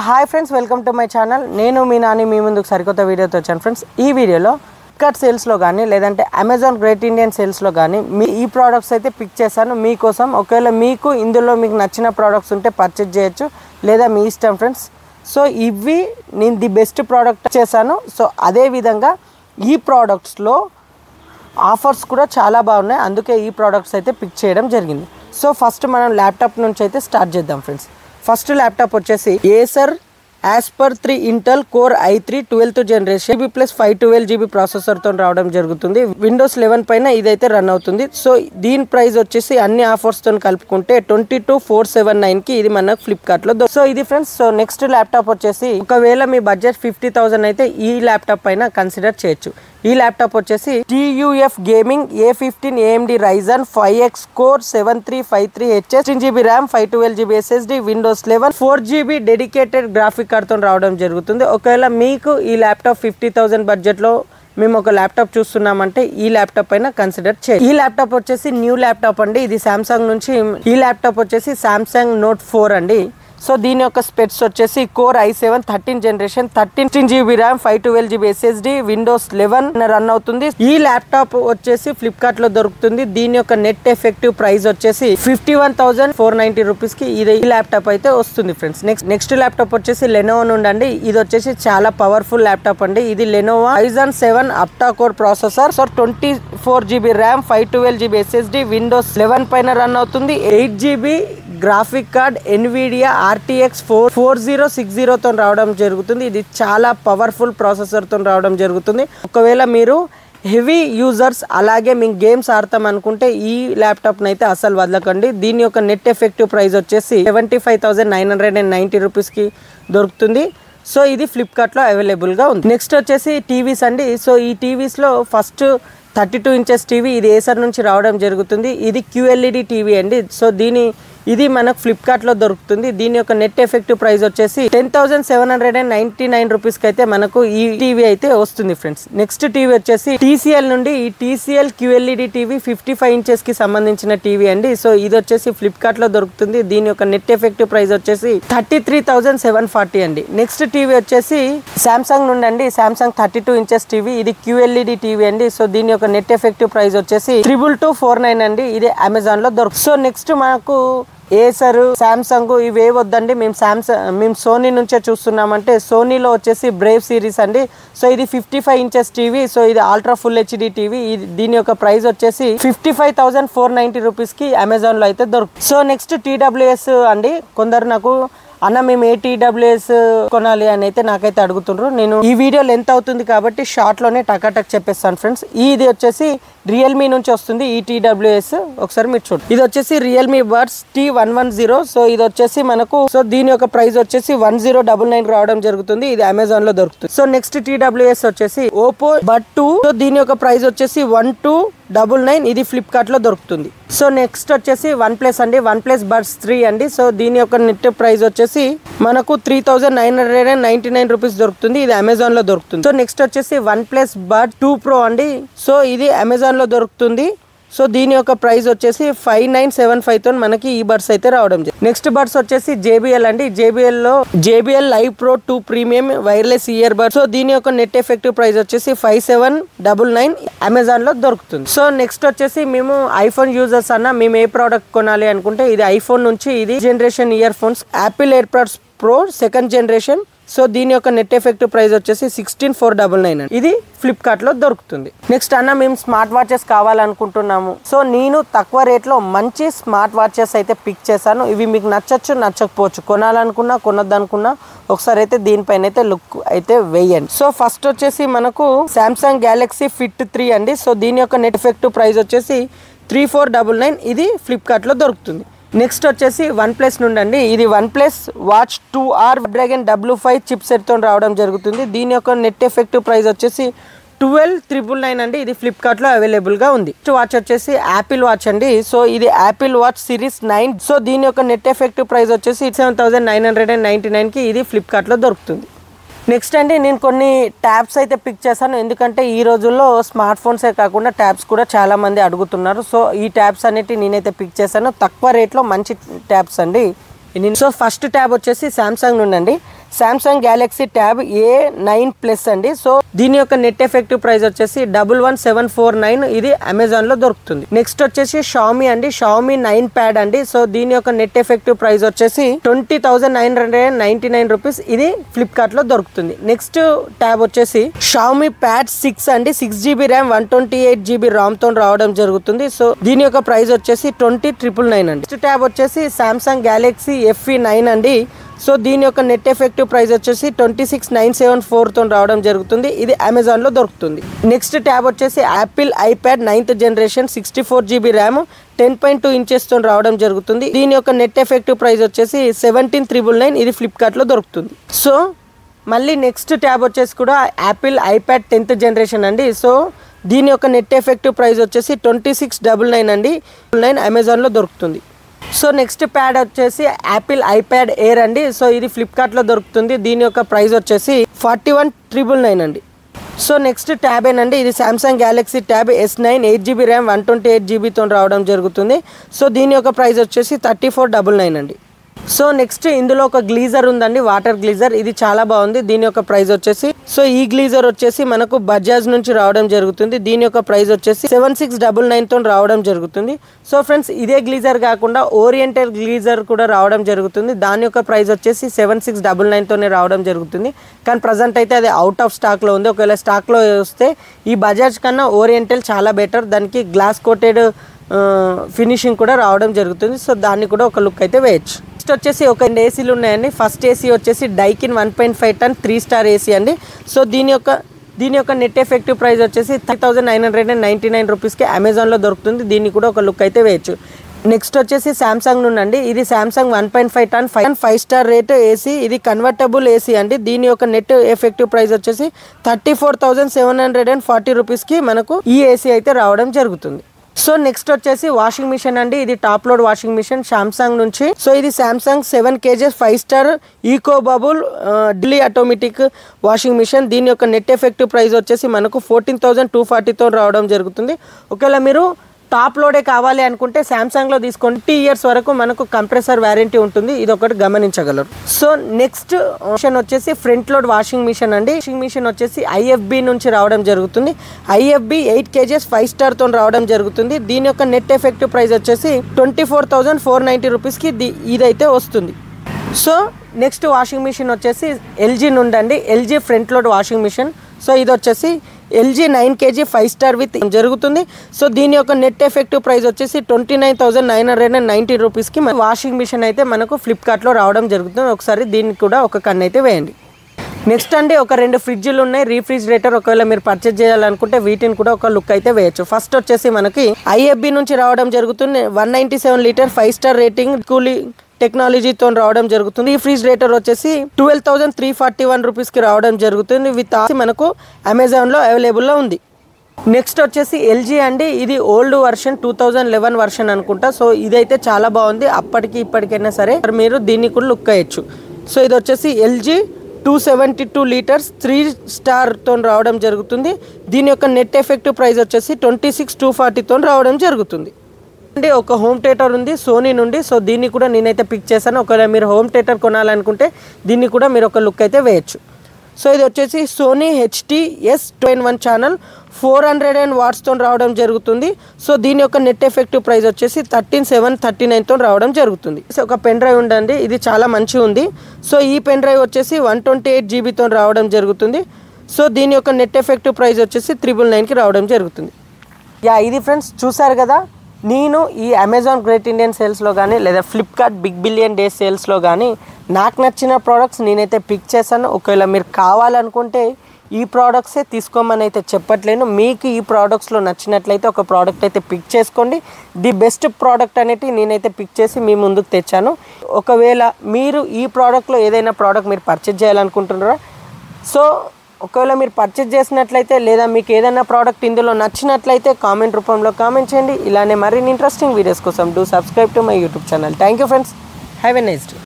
Hi friends, welcome to my channel. నేను మీ నాని మీ ముందుకు సరికొత్త వీడియోతో వచ్చాను ఫ్రెండ్స్. ఈ వీడియోలో ఫ్లిప్కార్ట్ సేల్స్లో కానీ లేదంటే అమెజాన్ గ్రేట్ ఇండియన్ సేల్స్లో కానీ ఈ ప్రోడక్ట్స్ అయితే పిక్ చేశాను మీకోసం. ఒకవేళ మీకు ఇందులో మీకు నచ్చిన ప్రోడక్ట్స్ ఉంటే పర్చేజ్ చేయొచ్చు, లేదా మీ ఇష్టం ఫ్రెండ్స్. సో ఇవి నేను ది బెస్ట్ ప్రోడక్ట్ చేశాను. సో అదేవిధంగా ఈ ప్రోడక్ట్స్లో ఆఫర్స్ కూడా చాలా బాగున్నాయి, అందుకే ఈ ప్రోడక్ట్స్ అయితే పిక్ చేయడం జరిగింది. సో ఫస్ట్ మనం ల్యాప్టాప్ నుంచి అయితే స్టార్ట్ చేద్దాం ఫ్రెండ్స్. ఫస్ట్ ల్యాప్టాప్ వచ్చేసి Acer as per 3 Intel core i3 12th generation GB plus 512 GB ప్రాసెసర్తో రావడం జరుగుతుంది. విండోస్ 11 పైన ఇదైతే రన్ అవుతుంది. సో దీని ప్రైస్ వచ్చేసి అన్ని ఆఫర్స్తో కలుపుకుంటే 22,479కి ఇది మనకు ఫ్లిప్కార్ట్లో. సో ఇది ఫ్రెండ్స్. సో నెక్స్ట్ ల్యాప్టాప్ వచ్చేసి ఒకవేళ మీ బడ్జెట్ 50,000 అయితే ఈ ల్యాప్టాప్ పైన కన్సిడర్ చేయొచ్చు. ఈ ల్యాప్టాప్ వచ్చేసి TUF gaming A15 AMD Ryzen 5X core 7353HS 16GB RAM 512GB SSD Windows 11 4GB dedicated graphic కార్డ్తో రావడం జరుగుతుంది. ఒకవేళ మీకు ఈ ల్యాప్టాప్ 50,000 బడ్జెట్లో మేము ఒక ల్యాప్టాప్ చూస్తున్నామంటే ఈ ల్యాప్టాప్ పైన కన్సిడర్ చేయండి. ఈ ల్యాప్టాప్ వచ్చేసి న్యూ ల్యాప్టాప్ అండి. ఇది సామ్సంగ్ నుంచి. ఈ ల్యాప్టాప్ వచ్చేసి సామ్సంగ్ నోట్ 4 అండి. సో దీని యొక్క స్పెక్స్ వచ్చేసి core i7 13th generation 16GB RAM 512GB SSD Windows 11 run అవుతుంది. ఈ ల్యాప్టాప్ వచ్చేసి ఫ్లిప్కార్ట్ లో దొరుకుతుంది. దీని యొక్క నెట్ ఎఫెక్టివ్ ప్రైస్ వచ్చేసి 51,490 రూపీస్కి ఇది ఈ ల్యాప్టాప్ అయితే వస్తుంది ఫ్రెండ్స్. నెక్స్ట్ ల్యాప్టాప్ వచ్చేసి లెనోవో నుండి. ఇది వచ్చేసి చాలా పవర్ఫుల్ ల్యాప్టాప్ అండి. ఇది Lenovo Ryzen 7 octa core processor. So 24GB RAM 512GB SSD Windows 11 పైన రన్ అవుతుంది. 8GB graphic card Nvidia RTX 4060తో రావడం జరుగుతుంది. ఇది చాలా పవర్ఫుల్ ప్రాసెసర్తో రావడం జరుగుతుంది. ఒకవేళ మీరు హెవీ యూజర్స్ అలాగే మీకు గేమ్స్ ఆడతాం అనుకుంటే ఈ ల్యాప్టాప్ని అయితే అసలు వదలకండి. దీని యొక్క నెట్ ఎఫెక్టివ్ ప్రైస్ వచ్చేసి 75,990 రూపీస్కి దొరుకుతుంది. సో ఇది ఫ్లిప్కార్ట్లో అవైలబుల్గా ఉంది. నెక్స్ట్ వచ్చేసి టీవీస్ అండి. సో ఈ టీవీస్లో ఫస్ట్ 32 ఇంచెస్ టీవీ ఇది ఏసర్ నుంచి రావడం జరుగుతుంది. ఇది QLED టీవీ అండి. సో ఇది మనకు ఫ్లిప్కార్ట్లో దొరుకుతుంది. దీని యొక్క నెట్ ఎఫెక్టివ్ ప్రైస్ వచ్చేసి 10,799 రూపీస్కి అయితే మనకు ఈ టీవీ అయితే వస్తుంది ఫ్రెండ్స్. నెక్స్ట్ టీవీ వచ్చేసి TCL నుండి. ఈ TCL QLED టీవీ 55 ఇంచెస్కి సంబంధించిన టీవీ అండి. సో ఇది వచ్చేసి ఫ్లిప్కార్ట్లో దొరుకుతుంది. దీని యొక్క నెట్ ఎఫెక్టివ్ ప్రైస్ వచ్చేసి 33,740 అండి. నెక్స్ట్ టీవీ వచ్చేసి సామ్సంగ్ నుండి అండి. సామ్సంగ్ 32 ఇంచెస్ టీవీ ఇది QLED టీవీ అండి. సో దీని యొక్క నెట్ ఎఫెక్టివ్ ప్రైస్ వచ్చేసి 22,249 అండి. ఇది అమెజాన్లో దొరుకుతుంది. సో నెక్స్ట్ మనకు ఏసర్ సామ్సంగ్ ఇవే వద్దండి, మేము సోనీ నుంచే చూస్తున్నామంటే సోనీలో వచ్చేసి బ్రేవ్ సిరీస్ అండి. సో ఇది 55 ఇంచెస్ టీవీ. సో ఇది అల్ట్రా ఫుల్ HD టీవీ. దీని యొక్క ప్రైస్ వచ్చేసి 55,490 రూపీస్కి అమెజాన్లో అయితే దొరుకుతుంది. సో నెక్స్ట్ TWS అండి. కొందరు నాకు అన్న మేము ఏ TWS కొనాలి అని అయితే నాకైతే అడుగుతుండ్రు. నేను ఈ వీడియో లెంత్ అవుతుంది కాబట్టి షార్ట్లోనే టకాటక్ చెప్పేస్తాను ఫ్రెండ్స్. ఇది వచ్చేసి రియల్మీ నుంచి వస్తుంది. ఈ TWS ఒకసారి మీరు చూడండి. ఇది వచ్చేసి రియల్మీ బడ్స్ T110. సో ఇది వచ్చేసి మనకు దీని యొక్క ప్రైస్ వచ్చేసి 1099 రావడం జరుగుతుంది. ఇది అమెజాన్ లో దొరుకుతుంది. సో నెక్స్ట్ TWS వచ్చేసి ఓపో బడ్ 2. సో దీని యొక్క ప్రైస్ వచ్చేసి 1299. ఇది ఫ్లిప్కార్ట్ లో దొరుకుతుంది. సో నెక్స్ట్ వచ్చేసి OnePlus అండి. OnePlus బడ్స్ 3 అండి. సో దీని యొక్క నెట్ ప్రైస్ వచ్చేసి మనకు 3,999 రూపీస్ దొరుకుతుంది. ఇది అమెజాన్ లో దొరుకుతుంది. సో నెక్స్ట్ వచ్చేసి OnePlus బడ్ 2 Pro అండి. సో ఇది అమెజాన్ లో దొరుకుతుంది. సో దీని యొక్క ప్రైస్ వచ్చేసి 5975తో మనకి ఈ బడ్స్ అయితే రావడం. నెక్స్ట్ బడ్స్ వచ్చేసి JBL అండి. JBL Live Pro 2 premium wireless ear buds. So దీని యొక్క నెట్ ఎఫెక్టివ్ ప్రైస్ వచ్చేసి 5799 అమెజాన్ లో దొరుకుతుంది. సో నెక్స్ట్ వచ్చేసి మేము ఐఫోన్ యూజర్స్ అన్న మేము ఏ ప్రోడక్ట్ కొనాలి అనుకుంటే ఇది ఐఫోన్ నుంచి ఇది generation ear phones Apple AirPods pro 2nd generation. So దీని యొక్క నెట్ ఎఫెక్టివ్ ప్రైస్ వచ్చేసి 16,499 అండి. ఇది ఫ్లిప్కార్ట్ లో దొరుకుతుంది. నెక్స్ట్ అన్న మేము స్మార్ట్ వాచెస్ కావాలనుకుంటున్నాము. సో నేను తక్కువ రేట్లో మంచి స్మార్ట్ వాచెస్ అయితే పిక్ చేశాను. ఇవి మీకు నచ్చచ్చు నచ్చకపోవచ్చు, కొనాలనుకున్నా కొనొద్దనుకున్నా ఒకసారి అయితే దీనిపైన అయితే లుక్ అయితే వేయండి. సో ఫస్ట్ వచ్చేసి మనకు సామ్సంగ్ గ్యాలక్సీ ఫిట్ 3 అండి. సో దీని యొక్క నెట్ ఎఫెక్టివ్ ప్రైస్ వచ్చేసి 3499. ఇది ఫ్లిప్కార్ట్ లో దొరుకుతుంది. నెక్స్ట్ వచ్చేసి OnePlus నుండి అండి. ఇది OnePlus watch 2R dragon W5 chip సెట్తో రావడం జరుగుతుంది. దీని యొక్క నెట్ ఎఫెక్టివ్ ప్రైస్ వచ్చేసి 12,999 అండి. ఇది ఫ్లిప్కార్ట్లో అవైలబుల్గా ఉంది. నెక్స్ట్ వాచ్ వచ్చేసి యాపిల్ వాచ్ అండి. సో ఇది యాపిల్ వాచ్ సిరీస్ 9. సో దీని యొక్క నెట్ ఎఫెక్టివ్ ప్రైస్ వచ్చేసి 7,999కి ఇది ఫ్లిప్కార్ట్లో దొరుకుతుంది. నెక్స్ట్ అండి నేను కొన్ని ట్యాబ్స్ అయితే పిక్ చేశాను. ఎందుకంటే ఈ రోజుల్లో స్మార్ట్ ఫోన్సే కాకుండా ట్యాబ్స్ కూడా చాలామంది అడుగుతున్నారు. సో ఈ ట్యాబ్స్ అనేవి నేనైతే పిక్ చేశాను. తక్కువ రేట్లో మంచి ట్యాబ్స్ అండి. సో ఫస్ట్ ట్యాబ్ వచ్చేసి సామ్సంగ్ నుండి అండి. Samsung Galaxy tab A9 plus అండి. సో దీని యొక్క నెట్ ఎఫెక్టివ్ ప్రైస్ వచ్చేసి 11749, ఇది అమెజాన్ లో దొరుకుతుంది. నెక్స్ట్ వచ్చేసి షామీ అండి, షామీ 9 ప్యాడ్ అండి. సో దీని యొక్క నెట్ ఎఫెక్టివ్ ప్రైస్ వచ్చేసి 20,999 రూపీస్, ఇది ఫ్లిప్కార్ట్ లో దొరుకుతుంది. నెక్స్ట్ ట్యాబ్ వచ్చేసి షామీ ప్యాడ్ 6 అండి, 6GB ర్యామ్ 128GB రామ్ తో రావడం జరుగుతుంది. సో దీని యొక్క ప్రైస్ వచ్చేసి 20,999 అండి. నెక్స్ట్ ట్యాబ్ వచ్చేసి సామ్సంగ్ గ్యాలక్సీ FE9 అండి. సో దీని యొక్క నెట్ ఎఫెక్టివ్ ప్రైస్ వచ్చేసి 26,974 తో రావడం జరుగుతుంది, ఇది అమెజాన్ లో దొరుకుతుంది. నెక్స్ట్ ట్యాబ్ వచ్చేసి Apple iPad 9th generation 64GB RAM 10.2 inches తో రావడం జరుగుతుంది. దీని యొక్క నెట్ ఎఫెక్టివ్ ప్రైస్ వచ్చేసి 17,999, ఇది ఫ్లిప్కార్ట్ లో దొరుకుతుంది. సో మళ్ళీ నెక్స్ట్ ట్యాబ్ వచ్చేసి కూడా యాపిల్ ఐప్యాడ్ 10th జనరేషన్ అండి. సో దీని యొక్క నెట్ ఎఫెక్టివ్ ప్రైస్ వచ్చేసి 26,999 అండి, అమెజాన్ లో దొరుకుతుంది. సో నెక్స్ట్ ప్యాడ్ వచ్చేసి యాపిల్ ఐప్యాడ్ ఎయిర్ అండి. సో ఇది ఫ్లిప్కార్ట్ లో దొరుకుతుంది, దీని యొక్క ప్రైస్ వచ్చేసి 41,999 అండి. సో నెక్స్ట్ ట్యాబ్ ఏనండి, ఇది Samsung Galaxy tab S9 8GB RAM 128GB తో రావడం జరుగుతుంది. సో దీని యొక్క ప్రైస్ వచ్చేసి 34,999 అండి. సో నెక్స్ట్ ఇందులో ఒక గ్లీజర్ ఉందండి, వాటర్ గ్లీజర్, ఇది చాలా బాగుంది. దీని యొక్క ప్రైస్ వచ్చేసి, సో ఈ గ్లీజర్ వచ్చేసి మనకు బజాజ్ నుంచి రావడం జరుగుతుంది. దీని యొక్క ప్రైస్ వచ్చేసి 7699 తో రావడం జరుగుతుంది. సో ఫ్రెండ్స్, ఇదే గ్లీజర్ కాకుండా ఓరియంటల్ గ్లీజర్ కూడా రావడం జరుగుతుంది. దాని యొక్క ప్రైస్ వచ్చేసి 7699 తోనే రావడం జరుగుతుంది. కానీ ప్రజెంట్ అయితే అది అవుట్ ఆఫ్ స్టాక్ లో ఉంది. ఒకవేళ స్టాక్ లో వస్తే ఈ బజాజ్ కన్నా ఓరియంటల్ చాలా బెటర్, దానికి గ్లాస్ కోటెడ్ ఫినిషింగ్ కూడా రావడం జరుగుతుంది. సో దాన్ని కూడా ఒక లుక్ అయితే వేయచ్చు. నెక్స్ట్ వచ్చేసి ఒక ఏసీలు ఉన్నాయండి. ఫస్ట్ ఏసీ వచ్చేసి డైకిన్ 1.5 టన్ 3 స్టార్ ఏసీ అండి. సో దీని యొక్క నెట్ ఎఫెక్టివ్ ప్రైస్ వచ్చేసి 3,999 రూపీస్కి అమెజాన్లో దొరుకుతుంది. దీన్ని కూడా ఒక లుక్ అయితే వేయచ్చు. నెక్స్ట్ వచ్చేసి సామ్సంగ్ నుండి, ఇది సామ్సంగ్ 1.5 టన్ 5 స్టార్ రేట్ ఏసీ, ఇది కన్వర్టబుల్ ఏసీ అండి. దీని యొక్క నెట్ ఎఫెక్టివ్ ప్రైస్ వచ్చేసి 34,740 రూపీస్కి మనకు ఈ ఏసీ అయితే రావడం జరుగుతుంది. సో నెక్స్ట్ వచ్చేసి వాషింగ్ మిషన్ అండి, ఇది top load washing machine Samsung నుంచి. సో ఇది Samsung 7 kg 5 star eco bubble ఢిల్లీ ఆటోమేటిక్ వాషింగ్ మిషన్. దీని యొక్క నెట్ ఎఫెక్టివ్ ప్రైస్ వచ్చేసి మనకు 14,240 తో రావడం జరుగుతుంది. ఒకవేళ మీరు టాప్ లోడే కావాలి అనుకుంటే సామ్సంగ్లో తీసుకోండి, 20 years వరకు మనకు కంప్రెసర్ వారంటీ ఉంటుంది, ఇది ఒకటి గమనించగలరు. సో నెక్స్ట్ మిషన్ వచ్చేసి ఫ్రంట్ లోడ్ వాషింగ్ మిషన్ అండి. వాషింగ్ మిషన్ వచ్చేసి IFB నుంచి రావడం జరుగుతుంది. IFB 8 kg 5 స్టార్ తో రావడం జరుగుతుంది. దీని యొక్క నెట్ ఎఫెక్టివ్ ప్రైస్ వచ్చేసి 24,490 రూపీస్కి ఇదైతే వస్తుంది. సో నెక్స్ట్ వాషింగ్ మిషన్ వచ్చేసి LG నుండి, LG front load washing machine. So ఇది వచ్చేసి LG 9 kg 5 స్టార్ విత్ జరుగుతుంది. సో దీని యొక్క నెట్ ఎఫెక్టివ్ ప్రైస్ వచ్చేసి 29,990 రూపీస్కి వాషింగ్ మిషన్ అయితే మనకు ఫ్లిప్కార్ట్లో రావడం జరుగుతుంది. ఒకసారి దీనికి కూడా ఒక కన్ను అయితే వేయండి. నెక్స్ట్ అండి, ఒక 2 ఫ్రిడ్జ్లు ఉన్నాయి, రీఫ్రిజిరేటర్. ఒకవేళ మీరు పర్చేజ్ చేయాలనుకుంటే వీటిని కూడా ఒక లుక్ అయితే వేయచ్చు. ఫస్ట్ వచ్చేసి మనకి IFB నుంచి రావడం జరుగుతుంది. 197 లీటర్ 5 స్టార్ రేటింగ్ కూలింగ్ టెక్నాలజీతో రావడం జరుగుతుంది. ఈ రిఫ్రిజిరేటర్ వచ్చేసి 12,341 రూపీస్కి రావడం జరుగుతుంది. విత్ మనకు అమెజాన్లో అవైలబుల్లో ఉంది. నెక్స్ట్ వచ్చేసి LG అండి, ఇది ఓల్డ్ వర్షన్ 2011 వర్షన్ అనుకుంటా. సో ఇదైతే చాలా బాగుంది, అప్పటికి ఇప్పటికైనా సరే మీరు దీన్ని కూడా లుక్ అయ్యచ్చు. సో ఇది వచ్చేసి LG 272 లీటర్స్ 3 స్టార్తో రావడం జరుగుతుంది. దీని యొక్క నెట్ ఎఫెక్టివ్ ప్రైస్ వచ్చేసి 26,240తో రావడం జరుగుతుంది. అంటే ఒక హోమ్ థియేటర్ ఉంది సోనీ నుండి. సో దీన్ని కూడా నేనైతే పిక్ చేశాను. ఒకవేళ మీరు హోమ్ థియేటర్ కొనాలనుకుంటే దీన్ని కూడా మీరు ఒక లుక్ అయితే వేయచ్చు. సో ఇది వచ్చేసి సోనీ HTS 2.1 ఛానల్ 400 వాట్స్తో రావడం జరుగుతుంది. సో దీని యొక్క నెట్ ఎఫెక్టివ్ ప్రైస్ వచ్చేసి 13,739తో రావడం జరుగుతుంది. సో ఒక పెన్ డ్రైవ్ ఉందండి, ఇది చాలా మంచిగా ఉంది. సో ఈ పెన్ డ్రైవ్ వచ్చేసి 128 GBతో రావడం జరుగుతుంది. సో దీని యొక్క నెట్ ఎఫెక్టివ్ ప్రైస్ వచ్చేసి 999కి రావడం జరుగుతుంది. ఇది ఫ్రెండ్స్ చూసారు కదా, నేను ఈ అమెజాన్ గ్రేట్ ఇండియన్ సేల్స్లో కానీ లేదా ఫ్లిప్కార్ట్ బిగ్ బిలియన్ డేస్ సేల్స్లో కానీ నాకు నచ్చిన ప్రోడక్ట్స్ నేనైతే పిక్ చేశాను. ఒకవేళ మీరు కావాలనుకుంటే ఈ ప్రోడక్ట్సే తీసుకోమని అయితే చెప్పట్లేను. మీకు ఈ ప్రోడక్ట్స్లో నచ్చినట్లయితే ఒక ప్రోడక్ట్ అయితే పిక్ చేసుకోండి. ది బెస్ట్ ప్రోడక్ట్ అనేది నేనైతే పిక్ చేసి మీ ముందుకు తెచ్చాను. ఒకవేళ మీరు ఈ ప్రోడక్ట్లో ఏదైనా ప్రోడక్ట్ మీరు పర్చేజ్ చేయాలనుకుంటున్నారా, సో ఒకవేళ మీరు పర్చేజ్ చేసినట్లయితే లేదా మీకు ఏదైనా ప్రోడక్ట్ ఇందులో నచ్చినట్లయితే కామెంట్ రూపంలో కామెంట్ చేయండి. ఇలానే మరిన్ని ఇంట్రెస్టింగ్ వీడియోస్ కోసం do subscribe to my YouTube channel. Thank you friends, have a nice day.